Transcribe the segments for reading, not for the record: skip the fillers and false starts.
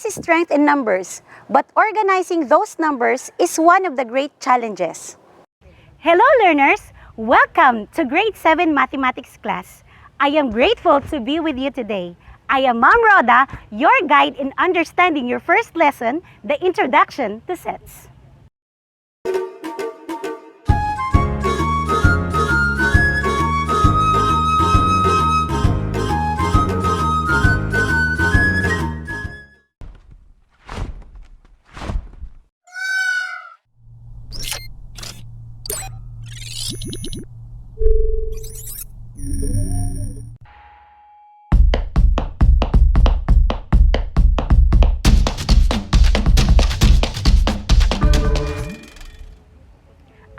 is strength in numbers, but organizing those numbers is one of the great challenges. Hello learners! Welcome to Grade 7 Mathematics class. I am grateful to be with you today. I am Ma'am Rhoda, your guide in understanding your first lesson, the Introduction to Sets.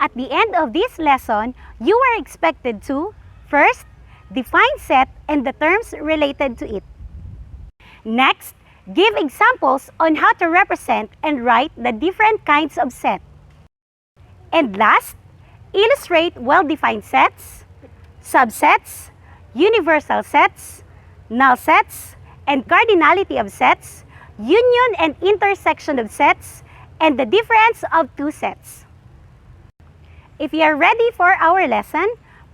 At the end of this lesson, you are expected to, first, define set and the terms related to it. Next, give examples on how to represent and write the different kinds of set. And last, illustrate well-defined sets, subsets, universal sets, null sets, and cardinality of sets, union and intersection of sets, and the difference of two sets. If you are ready for our lesson,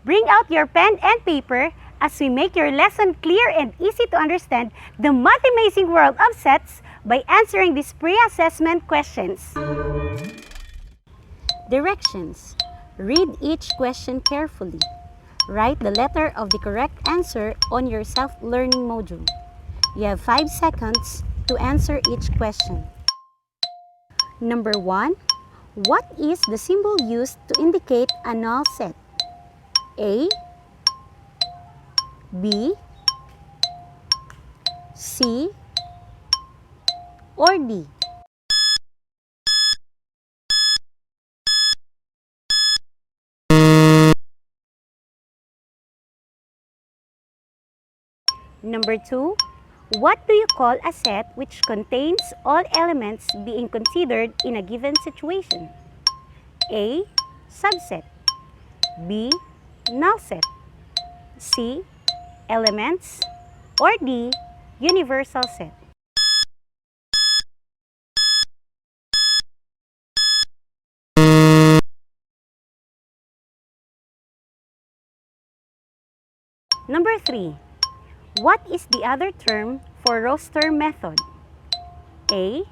bring out your pen and paper as we make your lesson clear and easy to understand the math-amazing world of sets by answering these pre-assessment questions. Directions. Read each question carefully. Write the letter of the correct answer on your self-learning module. You have 5 seconds to answer each question. Number 1. What is the symbol used to indicate a null set? A, B, C, or D? Number 2. What do you call a set which contains all elements being considered in a given situation? A. Subset. B. Null set. C. Elements. Or D. Universal set. Number 3. What is the other term for roster method? A.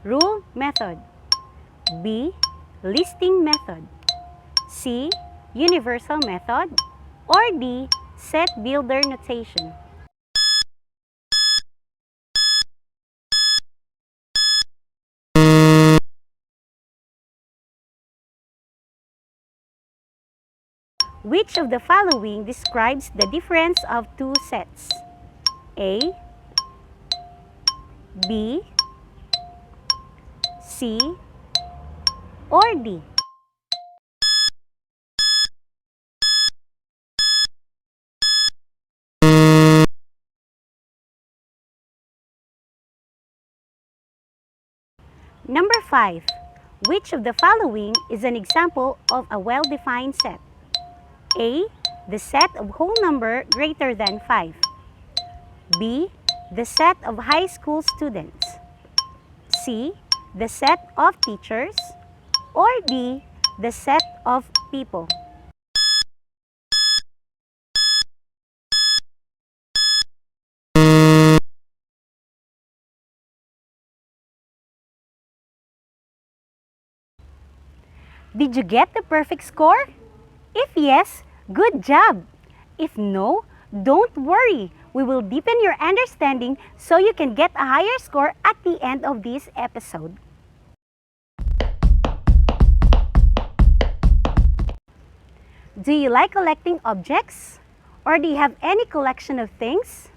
Rule method. B. Listing method. C. Universal method. Or D. Set builder notation. Which of the following describes the difference of two sets? A, B, C, or D? Number 5. Which of the following is an example of a well-defined set? A, the set of whole number greater than 5. B, the set of high school students. C, the set of teachers. Or D, the set of people. Did you get the perfect score? If yes, good job! If no, don't worry. We will deepen your understanding so you can get a higher score at the end of this episode. Do you like collecting objects? Or do you have any collection of things?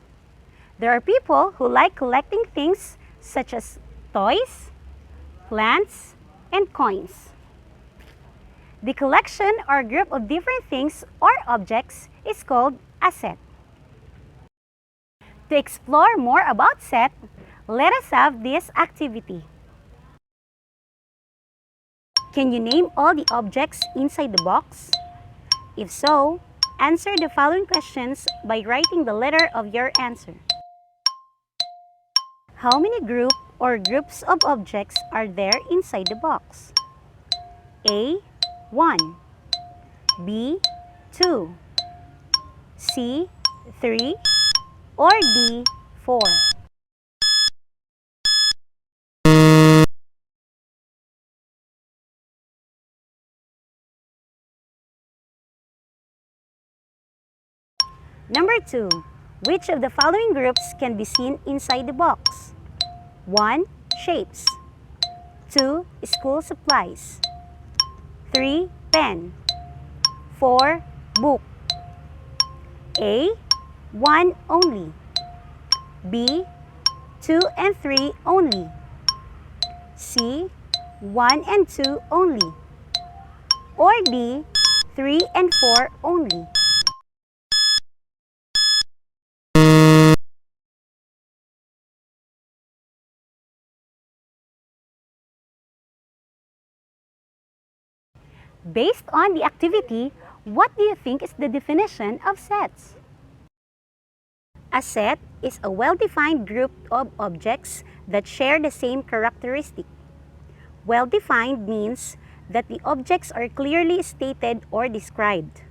There are people who like collecting things such as toys, plants, and coins. The collection or group of different things or objects is called a set. To explore more about set, let us have this activity. Can you name all the objects inside the box? If so, answer the following questions by writing the letter of your answer. How many groups or groups of objects are there inside the box? A. 1, B. 2, C. 3, or D. 4? Number 2. Which of the following groups can be seen inside the box? 1. Shapes. 2. School supplies. 3. Pen. 4. Book. A. 1 only. B. 2 and 3 only. C. 1 and 2 only. Or D. 3 and 4 only. Based on the activity, what do you think is the definition of sets? A set is a well-defined group of objects that share the same characteristic. Well-defined means that the objects are clearly stated or described.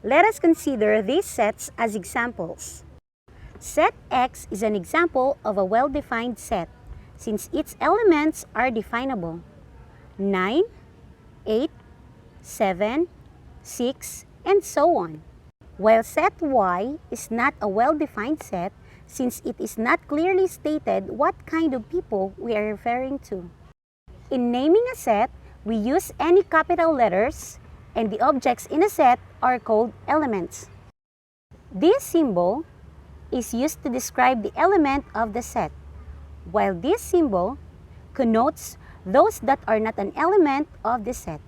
Let us consider these sets as examples. Set X is an example of a well-defined set since its elements are definable. 9, 8, 7, 6, and so on. While set Y is not a well-defined set since it is not clearly stated what kind of people we are referring to. In naming a set, we use any capital letters, and the objects in a set are called elements. This symbol is used to describe the element of the set, while this symbol connotes those that are not an element of the set.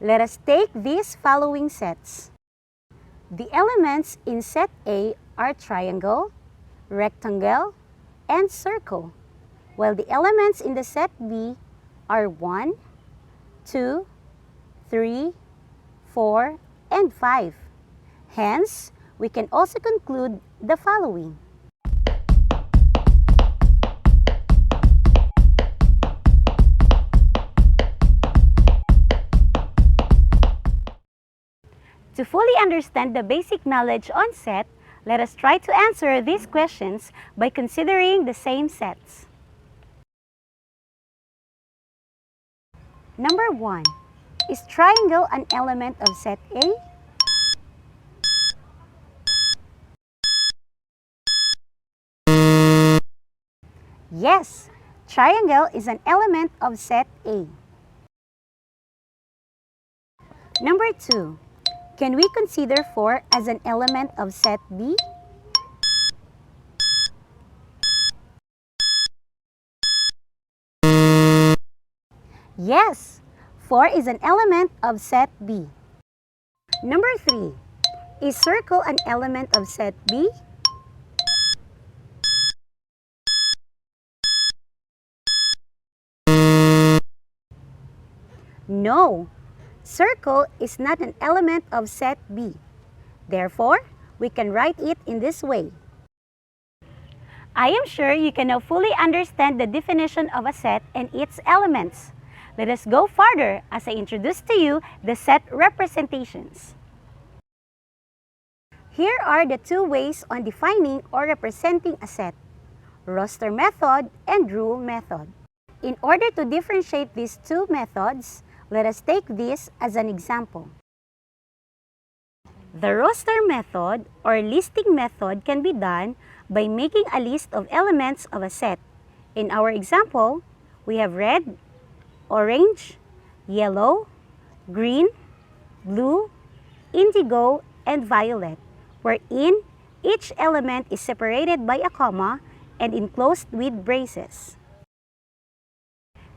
Let us take these following sets. The elements in set A are triangle, rectangle, and circle, while the elements in the set B are 1, 2, 3, 4, and 5. Hence, we can also conclude the following. To fully understand the basic knowledge on set, let us try to answer these questions by considering the same sets. Number 1. Is triangle an element of set A? Yes, triangle is an element of set A. Number 2. Can we consider 4 as an element of set B? Yes, 4 is an element of set B. Number 3. Is circle an element of set B? No, circle is not an element of set B. Therefore, we can write it in this way. I am sure you can now fully understand the definition of a set and its elements. Let us go further as I introduce to you the set representations. Here are the two ways on defining or representing a set: roster method and rule method. In order to differentiate these two methods, let us take this as an example. The roster method or listing method can be done by making a list of elements of a set. In our example, we have red, orange, yellow, green, blue, indigo, and violet, wherein each element is separated by a comma and enclosed with braces.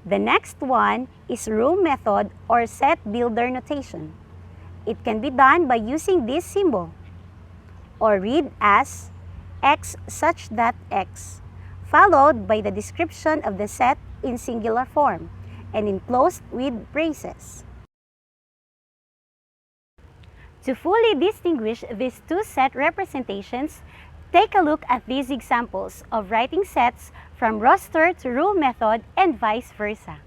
The next one is rule method or set builder notation. It can be done by using this symbol, or read as x such that x, followed by the description of the set in singular form and enclosed with braces. To fully distinguish these two set representations, Take a look at these examples of writing sets from roster to rule method and vice versa.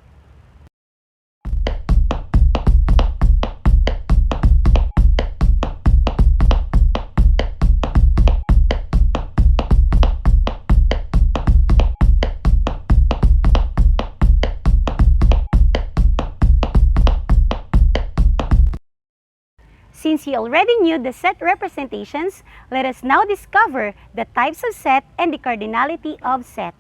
Since you already knew the set representations, let us now discover the types of set and the cardinality of set.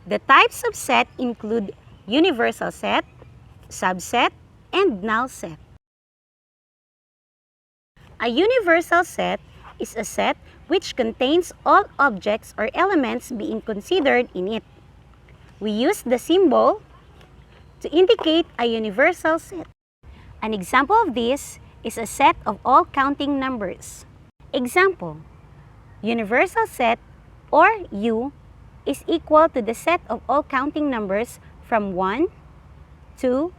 The types of set include universal set, subset, and null set. A universal set is a set which contains all objects or elements being considered in it. We use the symbol to indicate a universal set. An example of this is a set of all counting numbers. Example, universal set or U is equal to the set of all counting numbers from 1, 2,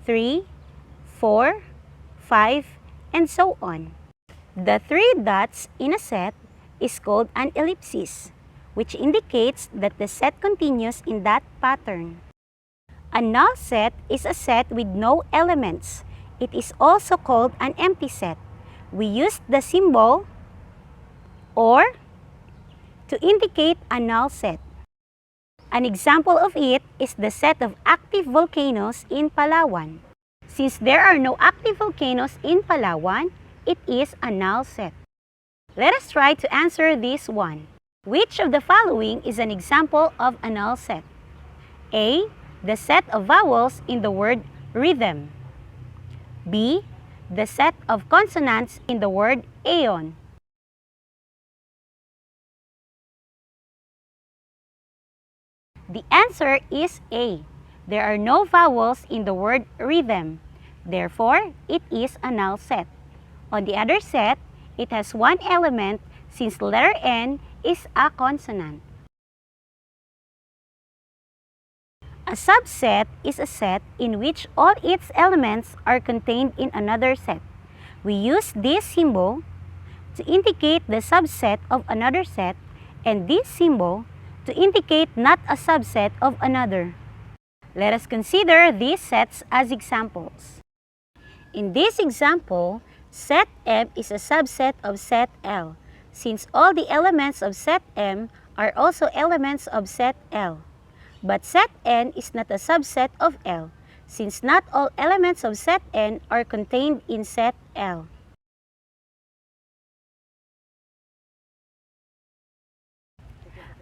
3, 4, 5, and so on. The three dots in a set is called an ellipsis, which indicates that the set continues in that pattern. A null set is a set with no elements. It is also called an empty set. We use the symbol or to indicate a null set. An example of it is the set of active volcanoes in Palawan. Since there are no active volcanoes in Palawan, it is a null set. Let us try to answer this one. Which of the following is an example of a null set? A. The set of vowels in the word rhythm. B. The set of consonants in the word aeon. The answer is A. There are no vowels in the word rhythm. Therefore, it is a null set. On the other set, it has one element since the letter N is a consonant. A subset is a set in which all its elements are contained in another set. We use this symbol to indicate the subset of another set and this symbol to indicate not a subset of another. Let us consider these sets as examples. In this example, set M is a subset of set L, since all the elements of set M are also elements of set L. But set N is not a subset of L, since not all elements of set N are contained in set L.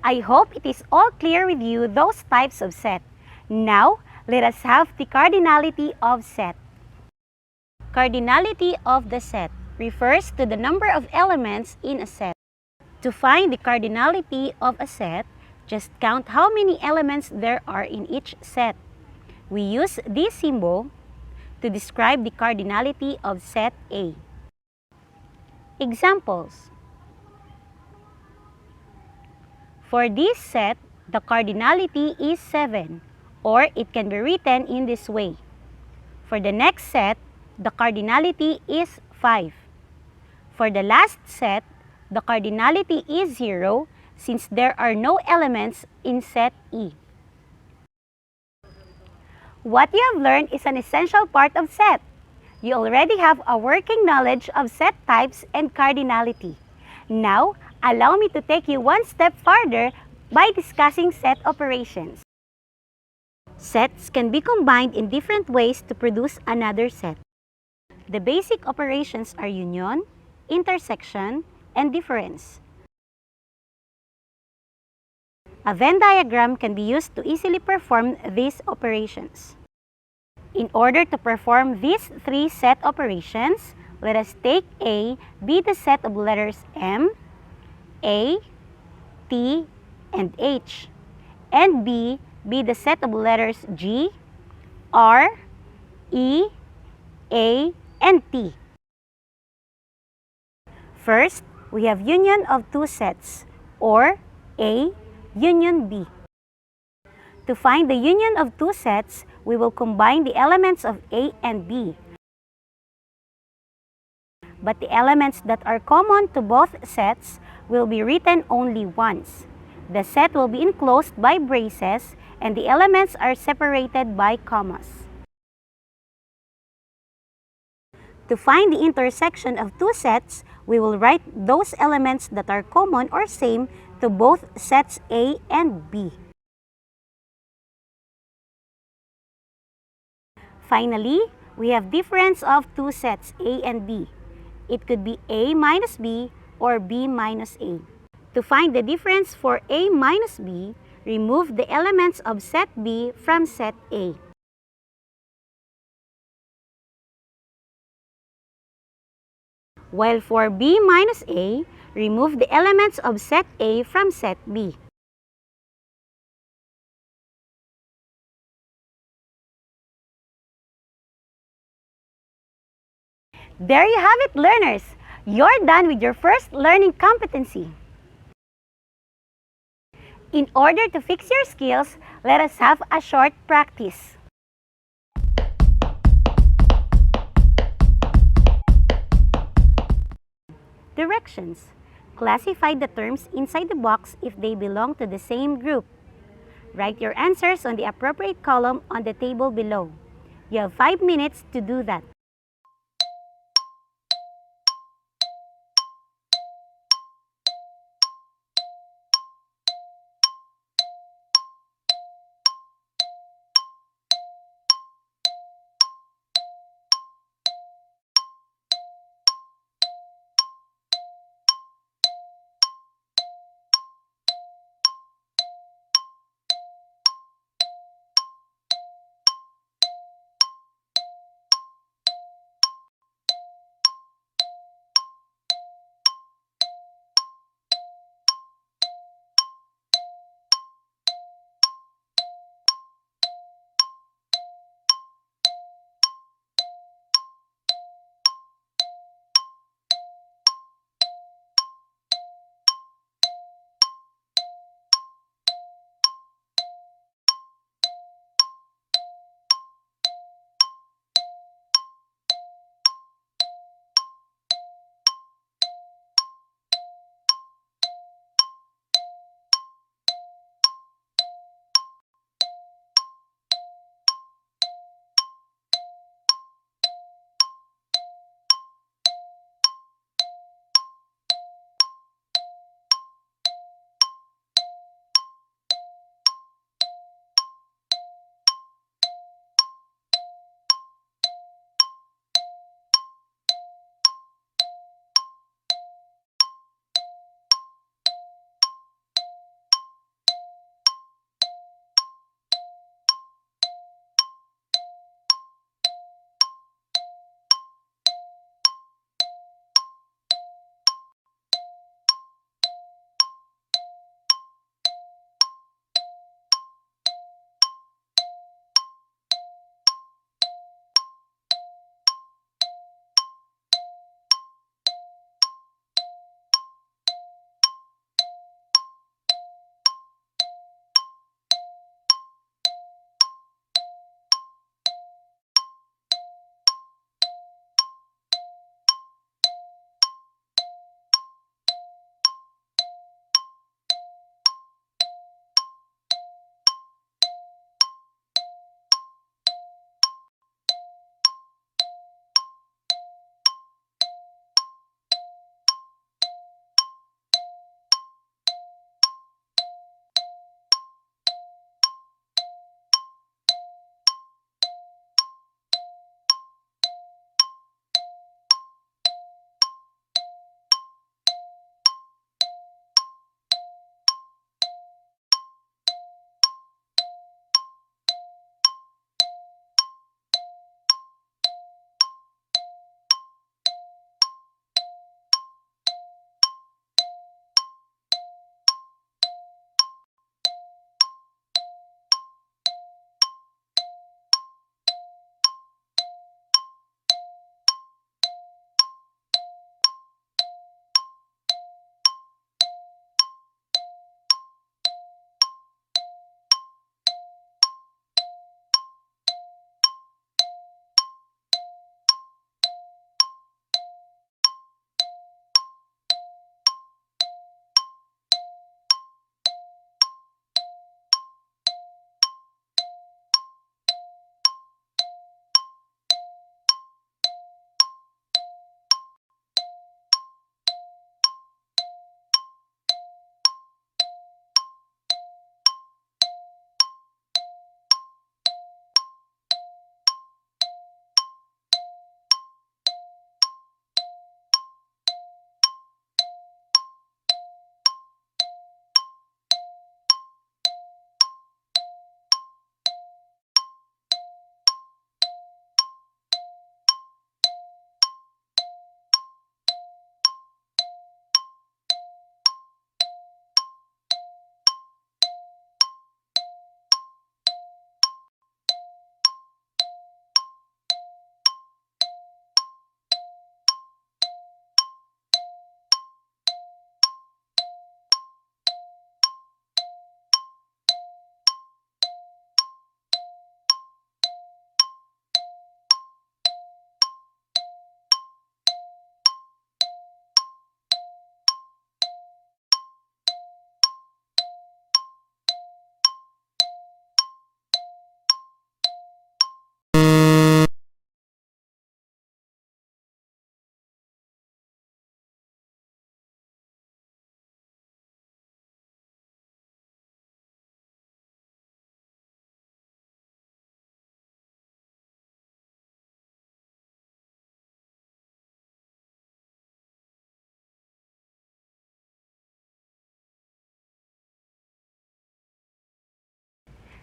I hope it is all clear with you those types of set. Now, let us have the cardinality of set. Cardinality of the set refers to the number of elements in a set. To find the cardinality of a set, just count how many elements there are in each set. We use this symbol to describe the cardinality of set A. Examples. For this set, the cardinality is 7, or it can be written in this way. For the next set, the cardinality is 5. For the last set, the cardinality is 0, since there are no elements in set E. What you have learned is an essential part of set. You already have a working knowledge of set types and cardinality. Now, allow me to take you one step farther by discussing set operations. Sets can be combined in different ways to produce another set. The basic operations are union, intersection, and difference. A Venn diagram can be used to easily perform these operations. In order to perform these three set operations, let us take A be the set of letters M, A, T, and H, and B be the set of letters G, R, E, A, and T. First, we have union of two sets, or A union B. To find the union of two sets, we will combine the elements of A and B. but the elements that are common to both sets will be written only once. The set will be enclosed by braces and the elements are separated by commas. To find the intersection of two sets, we will write those elements that are common or same to both sets A and B. Finally, we have difference of two sets A and B. It could be A minus B or B minus A. To find the difference for A minus B, remove the elements of set B from set A. While for B minus A, remove the elements of set A from set B. There you have it, learners! You're done with your first learning competency. In order to fix your skills, let us have a short practice. Directions. Classify the terms inside the box if they belong to the same group. Write your answers on the appropriate column on the table below. You have 5 minutes to do that.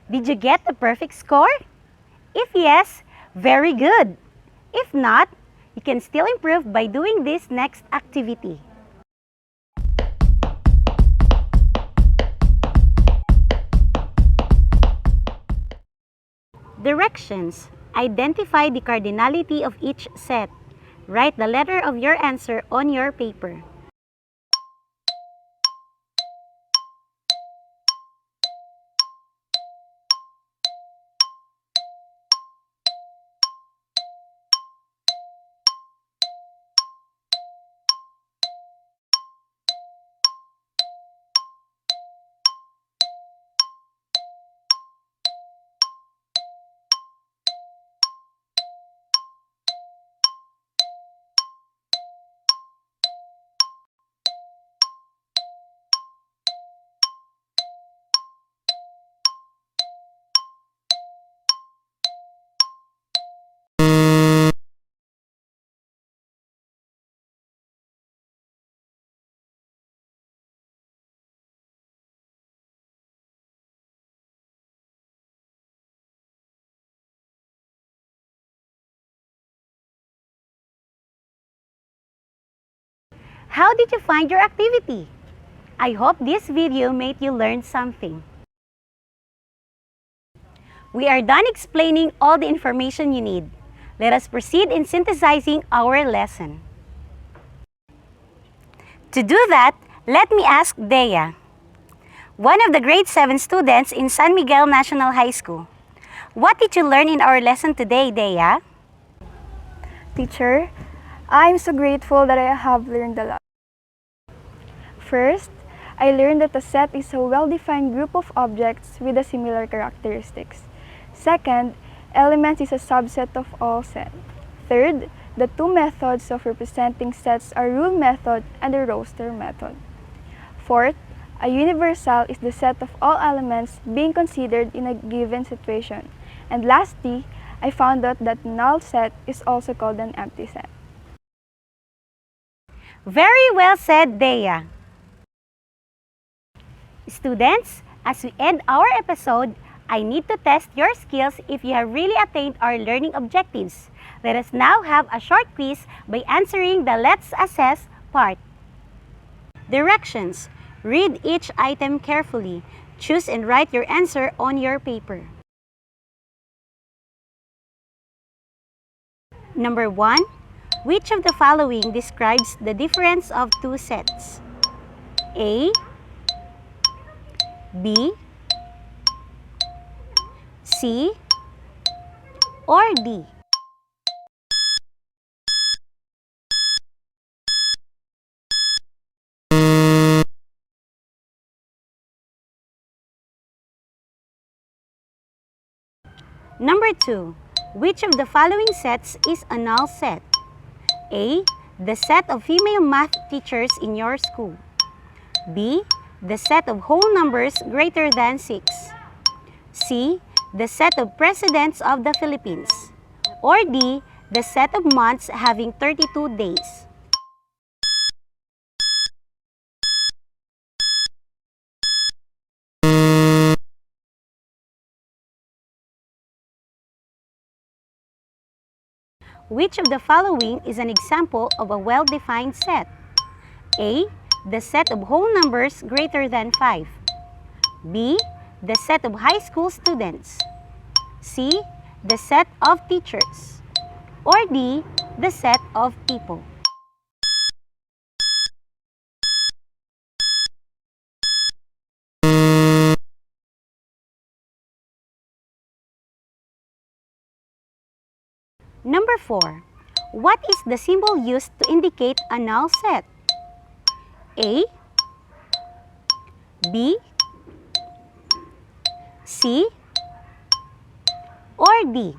Did you get the perfect score? If yes, very good. If not, you can still improve by doing this next activity. Directions. Identify the cardinality of each set. Write the letter of your answer on your paper. How did you find your activity? I hope this video made you learn something. We are done explaining all the information you need. Let us proceed in synthesizing our lesson. To do that, let me ask Dea, one of the grade 7 students in San Miguel National High School. What did you learn in our lesson today, Dea? Teacher, I'm so grateful that I have learned a lot. First, I learned that a set is a well-defined group of objects with a similar characteristics. Second, elements is a subset of all sets. Third, the two methods of representing sets are rule method and the roster method. Fourth, a universal is the set of all elements being considered in a given situation. And lastly, I found out that null set is also called an empty set. Very well said, Dea. Students, as we end our episode, I need to test your skills if you have really attained our learning objectives. Let us now have a short quiz by answering the Let's Assess part. Directions. Read each item carefully. Choose and write your answer on your paper. Number 1. Which of the following describes the difference of two sets? A, B, C, or D? Number 2. Which of the following sets is a null set? A, the set of female math teachers in your school. B, the set of whole numbers greater than 6. C, the set of presidents of the Philippines. Or D, the set of months having 32 days. Which of the following is an example of a well-defined set? A, the set of whole numbers greater than 5. B, the set of high school students. C, the set of teachers. Or D, the set of people. Number 4. What is the symbol used to indicate a null set? A, B, C, or D?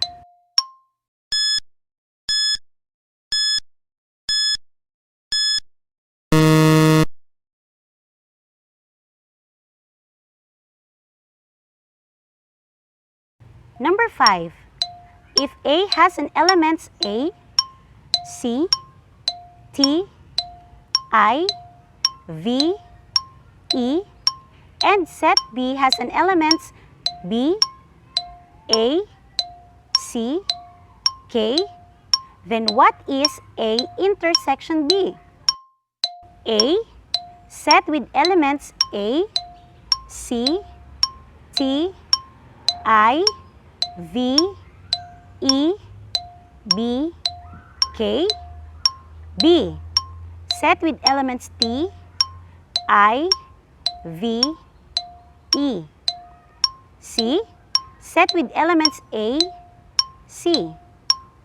Number 5. If A has an elements A, C, T, I, V, E, and set B has an elements B, A, C, K. Then what is A intersection B? A, set with elements A, C, T, I, V, E, B, K. B, set with elements T, I, V, E. C, set with elements A, C.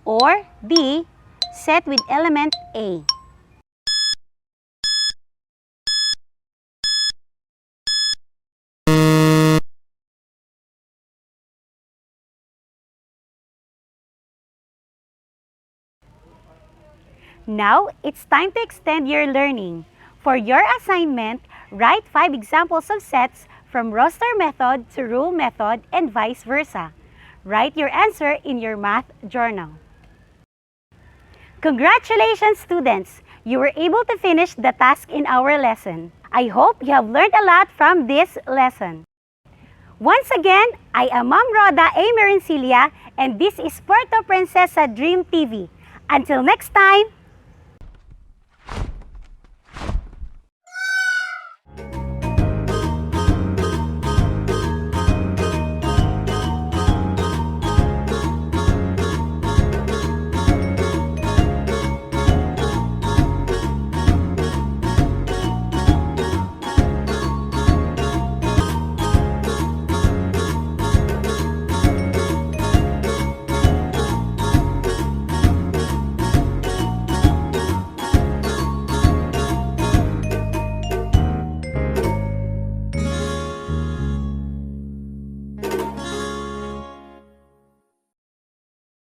Or D, set with element A. Now, it's time to extend your learning. For your assignment, write 5 examples of sets from roster method to rule method and vice versa. Write your answer in your math journal. Congratulations, students! You were able to finish the task in our lesson. I hope you have learned a lot from this lesson. Once again, I am Ma'am Roda A. Merincilia, and this is Puerto Princesa Dream TV. Until next time!